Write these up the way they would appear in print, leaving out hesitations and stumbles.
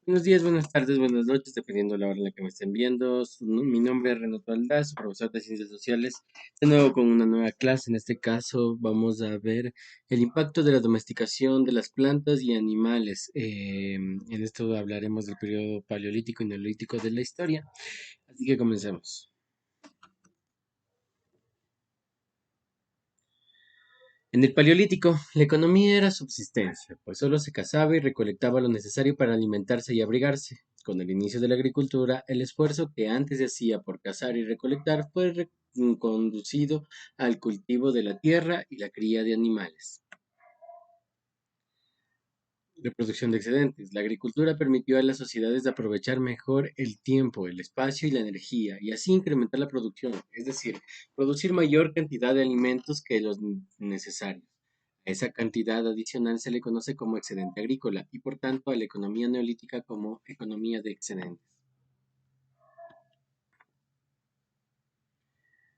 Buenos días, buenas tardes, buenas noches, dependiendo de la hora en la que me estén viendo. Mi nombre es Renato Aldaz, soy profesor de Ciencias Sociales, de nuevo con una nueva clase. En este caso vamos a ver el impacto de la domesticación de las plantas y animales. En esto hablaremos del periodo paleolítico y neolítico de la historia. Así que comencemos. En el Paleolítico, la economía era subsistencia, pues solo se cazaba y recolectaba lo necesario para alimentarse y abrigarse. Con el inicio de la agricultura, el esfuerzo que antes se hacía por cazar y recolectar fue conducido al cultivo de la tierra y la cría de animales. Reproducción de excedentes. La agricultura permitió a las sociedades aprovechar mejor el tiempo, el espacio y la energía, y así incrementar la producción, es decir, producir mayor cantidad de alimentos que los necesarios. A esa cantidad adicional se le conoce como excedente agrícola y por tanto a la economía neolítica como economía de excedentes.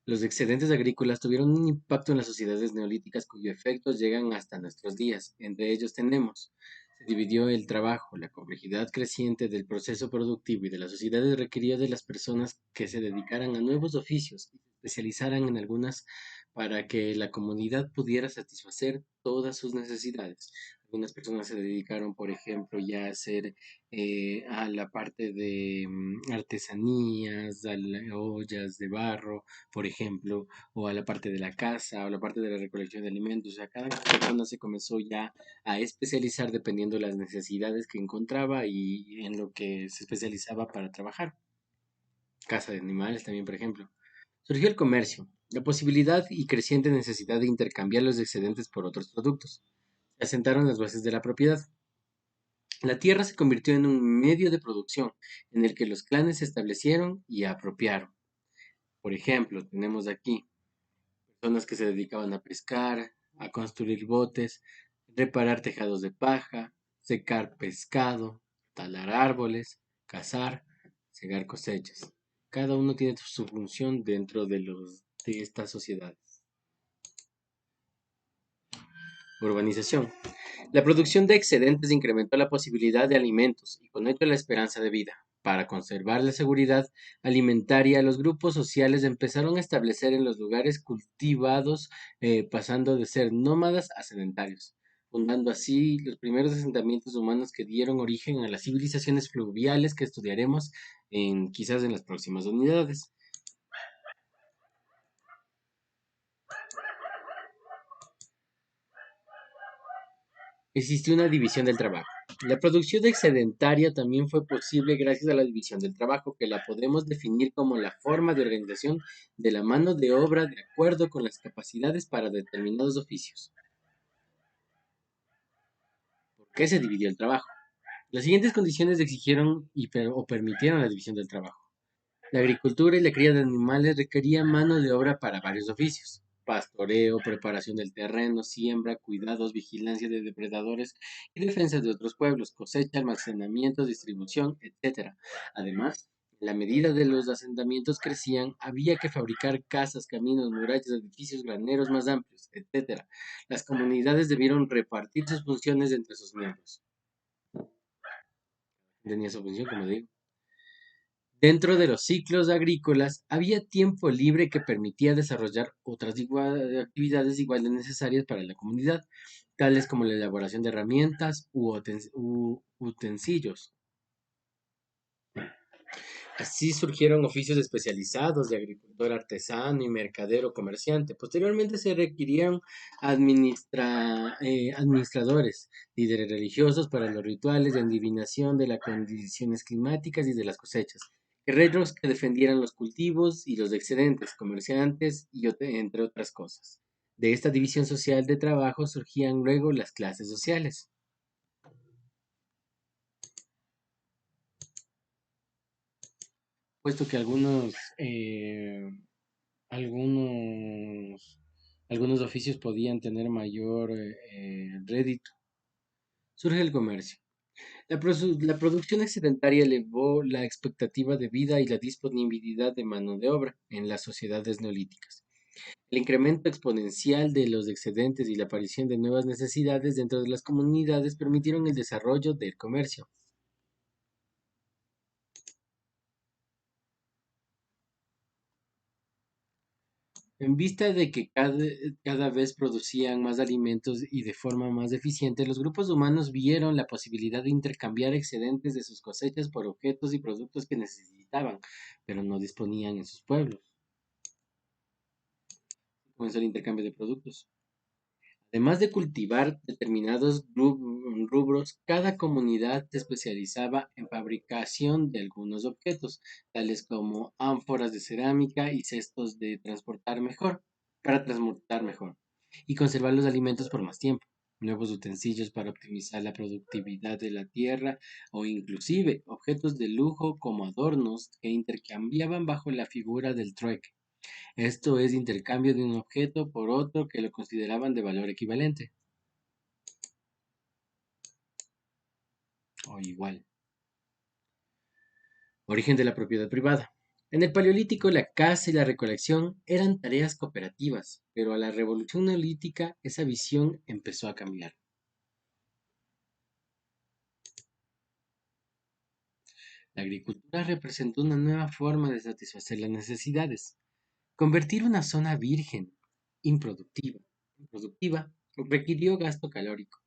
Los excedentes agrícolas tuvieron un impacto en las sociedades neolíticas cuyos efectos llegan hasta nuestros días. Entre ellos tenemos, se dividió el trabajo, la complejidad creciente del proceso productivo y de las sociedades requirió de las personas que se dedicaran a nuevos oficios y se especializaran en algunas para que la comunidad pudiera satisfacer todas sus necesidades. Algunas personas se dedicaron, por ejemplo, ya a hacer a la parte de artesanías, a ollas de barro, por ejemplo, o a la parte de la casa, o la parte de la recolección de alimentos. O sea, cada persona se comenzó ya a especializar dependiendo de las necesidades que encontraba y en lo que se especializaba para trabajar. Caza de animales también, por ejemplo. Surgió el comercio, la posibilidad y creciente necesidad de intercambiar los excedentes por otros productos. Se asentaron las bases de la propiedad. La tierra se convirtió en un medio de producción en el que los clanes se establecieron y apropiaron. Por ejemplo, tenemos aquí personas que se dedicaban a pescar, a construir botes, reparar tejados de paja, secar pescado, talar árboles, cazar, cegar cosechas. Cada uno tiene su función dentro de estas sociedades. Urbanización. La producción de excedentes incrementó la posibilidad de alimentos y con ello la esperanza de vida. Para conservar la seguridad alimentaria, los grupos sociales empezaron a establecer en los lugares cultivados, pasando de ser nómadas a sedentarios, fundando así los primeros asentamientos humanos que dieron origen a las civilizaciones fluviales que estudiaremos quizás en las próximas unidades. Existió una división del trabajo. La producción excedentaria también fue posible gracias a la división del trabajo, que la podemos definir como la forma de organización de la mano de obra de acuerdo con las capacidades para determinados oficios. ¿Por qué se dividió el trabajo? Las siguientes condiciones exigieron o permitieron la división del trabajo. La agricultura y la cría de animales requerían mano de obra para varios oficios: pastoreo, preparación del terreno, siembra, cuidados, vigilancia de depredadores y defensa de otros pueblos, cosecha, almacenamiento, distribución, etcétera. Además, en la medida de los asentamientos crecían, había que fabricar casas, caminos, murallas, edificios, graneros más amplios, etcétera. Las comunidades debieron repartir sus funciones entre sus miembros. Tenía su función, como digo. Dentro de los ciclos agrícolas había tiempo libre que permitía desarrollar otras actividades igual de necesarias para la comunidad, tales como la elaboración de herramientas u utensilios. Así surgieron oficios especializados de agricultor artesano y mercadero comerciante. Posteriormente se requerían administradores, líderes religiosos para los rituales de adivinación de las condiciones climáticas y de las cosechas, guerreros que defendieran los cultivos y los excedentes, comerciantes y entre otras cosas. De esta división social de trabajo surgían luego las clases sociales, puesto que algunos, algunos oficios podían tener mayor rédito. Surge el comercio. La producción excedentaria elevó la expectativa de vida y la disponibilidad de mano de obra en las sociedades neolíticas. El incremento exponencial de los excedentes y la aparición de nuevas necesidades dentro de las comunidades permitieron el desarrollo del comercio. En vista de que cada vez producían más alimentos y de forma más eficiente, los grupos humanos vieron la posibilidad de intercambiar excedentes de sus cosechas por objetos y productos que necesitaban, pero no disponían en sus pueblos. Comenzó el intercambio de productos. Además de cultivar determinados rubros, cada comunidad se especializaba en fabricación de algunos objetos, tales como ánforas de cerámica y cestos para transportar mejor, y conservar los alimentos por más tiempo. Nuevos utensilios para optimizar la productividad de la tierra o inclusive objetos de lujo como adornos que intercambiaban bajo la figura del trueque. Esto es intercambio de un objeto por otro que lo consideraban de valor equivalente o igual. Origen de la propiedad privada. En el Paleolítico, la caza y la recolección eran tareas cooperativas, pero a la revolución neolítica esa visión empezó a cambiar. La agricultura representó una nueva forma de satisfacer las necesidades. Convertir una zona virgen, improductiva, improductiva, requirió gasto calórico,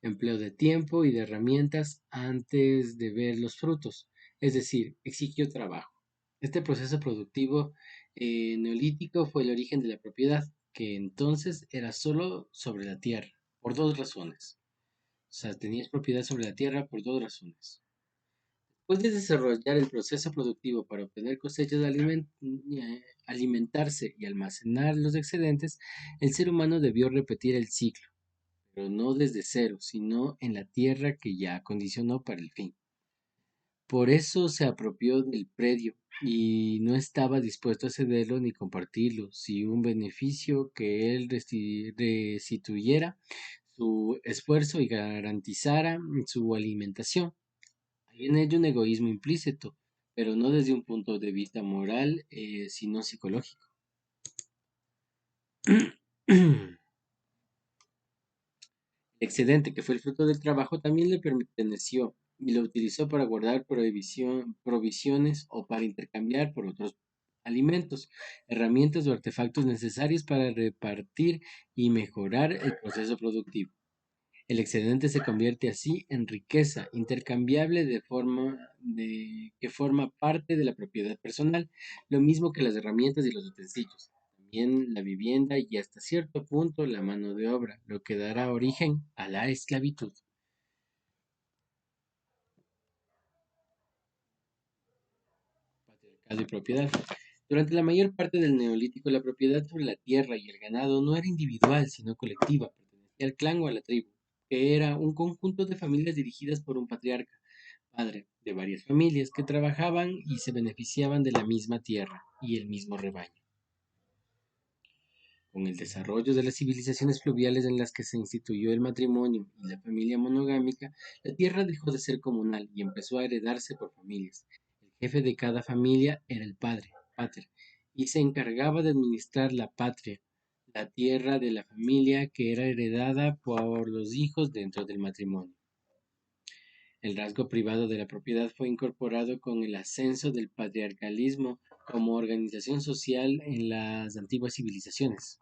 empleo de tiempo y de herramientas antes de ver los frutos, es decir, exigió trabajo. Este proceso productivo neolítico fue el origen de la propiedad, que entonces era solo sobre la tierra, por dos razones. O sea, tenías propiedad sobre la tierra por dos razones. Después de desarrollar el proceso productivo para obtener cosechas de alimentarse y almacenar los excedentes, el ser humano debió repetir el ciclo, pero no desde cero, sino en la tierra que ya acondicionó para el fin. Por eso se apropió del predio y no estaba dispuesto a cederlo ni compartirlo, si un beneficio que él restituyera su esfuerzo y garantizara su alimentación. Hay en ello un egoísmo implícito, pero no desde un punto de vista moral, sino psicológico. El excedente, que fue el fruto del trabajo, también le perteneció y lo utilizó para guardar provisiones o para intercambiar por otros alimentos, herramientas o artefactos necesarios para repartir y mejorar el proceso productivo. El excedente se convierte así en riqueza intercambiable que forma parte de la propiedad personal, lo mismo que las herramientas y los utensilios, también la vivienda y hasta cierto punto la mano de obra, lo que dará origen a la esclavitud. Patriarcado y propiedad. Durante la mayor parte del Neolítico, la propiedad sobre la tierra y el ganado no era individual, sino colectiva, pertenecía al clan o a la tribu, que era un conjunto de familias dirigidas por un patriarca, padre de varias familias que trabajaban y se beneficiaban de la misma tierra y el mismo rebaño. Con el desarrollo de las civilizaciones fluviales en las que se instituyó el matrimonio y la familia monogámica, la tierra dejó de ser comunal y empezó a heredarse por familias. El jefe de cada familia era el padre, pater, y se encargaba de administrar la patria, la tierra de la familia que era heredada por los hijos dentro del matrimonio. El rasgo privado de la propiedad fue incorporado con el ascenso del patriarcalismo como organización social en las antiguas civilizaciones.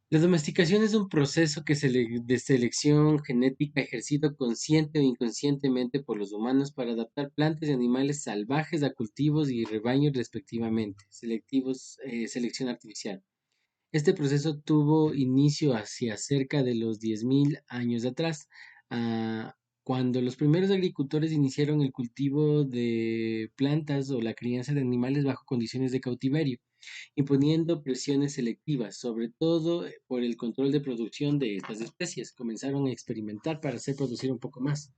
La domesticación es un proceso de selección genética ejercido consciente o inconscientemente por los humanos para adaptar plantas y animales salvajes a cultivos y rebaños respectivamente. Selección artificial. Este proceso tuvo inicio hacia cerca de los 10.000 años atrás, cuando los primeros agricultores iniciaron el cultivo de plantas o la crianza de animales bajo condiciones de cautiverio, imponiendo presiones selectivas, sobre todo por el control de producción de estas especies. Comenzaron a experimentar para hacer producir un poco más.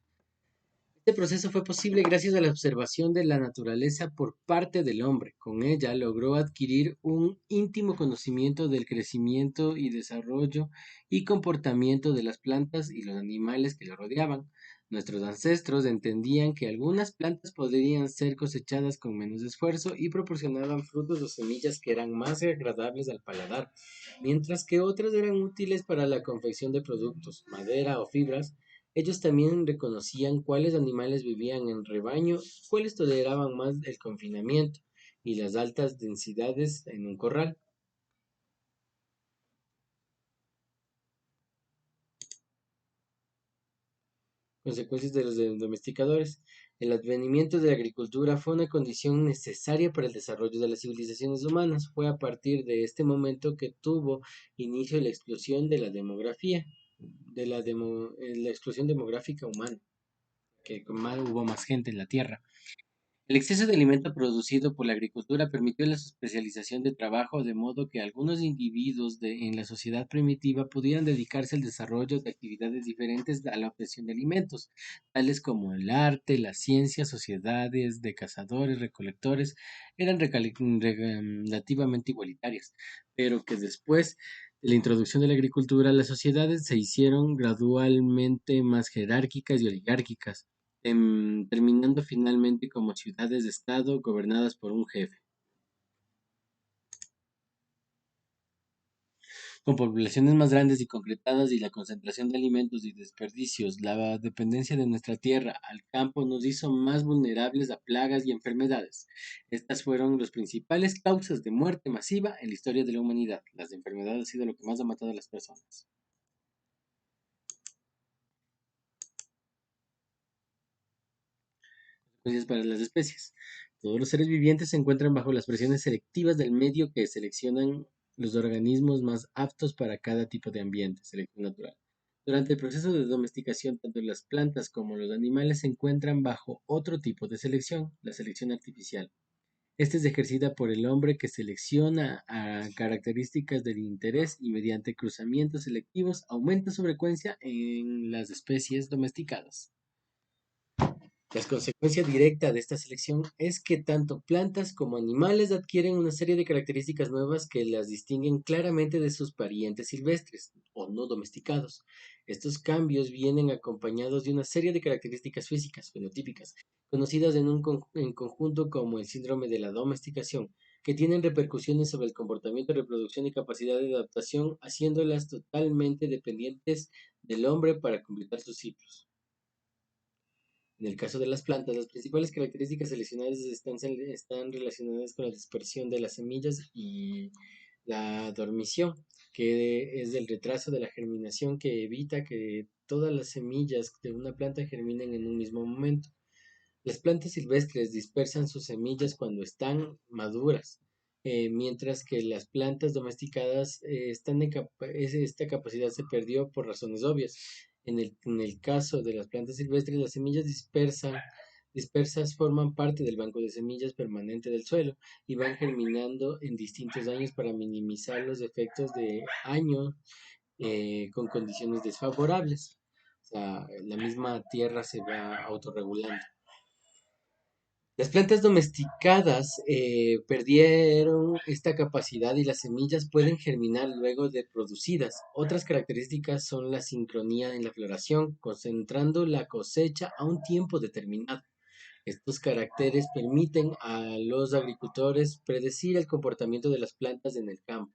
Este proceso fue posible gracias a la observación de la naturaleza por parte del hombre. Con ella logró adquirir un íntimo conocimiento del crecimiento y desarrollo y comportamiento de las plantas y los animales que lo rodeaban. Nuestros ancestros entendían que algunas plantas podrían ser cosechadas con menos esfuerzo y proporcionaban frutos o semillas que eran más agradables al paladar, mientras que otras eran útiles para la confección de productos, madera o fibras Ellos también reconocían cuáles animales vivían en rebaño, cuáles toleraban más el confinamiento y las altas densidades en un corral. Consecuencias de los domesticadores. El advenimiento de la agricultura fue una condición necesaria para el desarrollo de las civilizaciones humanas. Fue a partir de este momento que tuvo inicio la explosión de la demografía, la explosión demográfica humana, que hubo más gente en la Tierra. El exceso de alimento producido por la agricultura permitió la especialización de trabajo, de modo que algunos individuos en la sociedad primitiva pudieran dedicarse al desarrollo de actividades diferentes a la obtención de alimentos, tales como el arte, la ciencia, sociedades de cazadores, recolectores, eran relativamente igualitarias, pero que después de la introducción de la agricultura, las sociedades se hicieron gradualmente más jerárquicas y oligárquicas, terminando finalmente como ciudades de estado gobernadas por un jefe. Con poblaciones más grandes y concretadas y la concentración de alimentos y desperdicios, la dependencia de nuestra tierra al campo nos hizo más vulnerables a plagas y enfermedades. Estas fueron las principales causas de muerte masiva en la historia de la humanidad. Las enfermedades han sido lo que más ha matado a las personas. Consecuencias para las especies. Todos los seres vivientes se encuentran bajo las presiones selectivas del medio que seleccionan los organismos más aptos para cada tipo de ambiente, selección natural. Durante el proceso de domesticación, tanto las plantas como los animales se encuentran bajo otro tipo de selección, la selección artificial. Esta es ejercida por el hombre que selecciona a características del interés y mediante cruzamientos selectivos aumenta su frecuencia en las especies domesticadas. La consecuencia directa de esta selección es que tanto plantas como animales adquieren una serie de características nuevas que las distinguen claramente de sus parientes silvestres o no domesticados. Estos cambios vienen acompañados de una serie de características físicas, fenotípicas, conocidas en conjunto como el síndrome de la domesticación, que tienen repercusiones sobre el comportamiento, reproducción y capacidad de adaptación, haciéndolas totalmente dependientes del hombre para completar sus ciclos. En el caso de las plantas, las principales características seleccionadas están relacionadas con la dispersión de las semillas y la dormición, que es el retraso de la germinación que evita que todas las semillas de una planta germinen en un mismo momento. Las plantas silvestres dispersan sus semillas cuando están maduras, mientras que las plantas domesticadas esta capacidad se perdió por razones obvias. En el caso de las plantas silvestres, las semillas dispersas forman parte del banco de semillas permanente del suelo y van germinando en distintos años para minimizar los efectos de año con condiciones desfavorables. O sea, la misma tierra se va autorregulando. Las plantas domesticadas perdieron esta capacidad y las semillas pueden germinar luego de producidas. Otras características son la sincronía en la floración, concentrando la cosecha a un tiempo determinado. Estos caracteres permiten a los agricultores predecir el comportamiento de las plantas en el campo.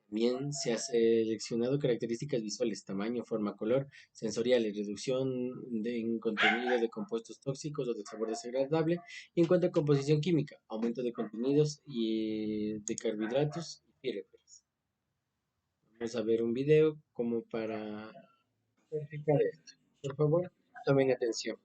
También se ha seleccionado características visuales, tamaño, forma, color, sensoriales, reducción en contenido de compuestos tóxicos o de sabor desagradable. Y en cuanto a composición química, aumento de contenidos y de carbohidratos y píretas. Vamos a ver un video como para verificar esto. Por favor, tomen atención.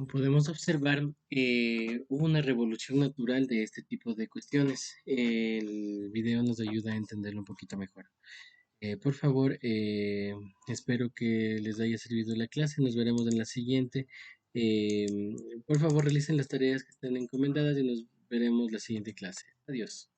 Como podemos observar, hubo una revolución natural de este tipo de cuestiones. El video nos ayuda a entenderlo un poquito mejor. Por favor, espero que les haya servido la clase. Nos veremos en la siguiente. Eh, por favor, realicen las tareas que están encomendadas y nos veremos la siguiente clase. Adiós.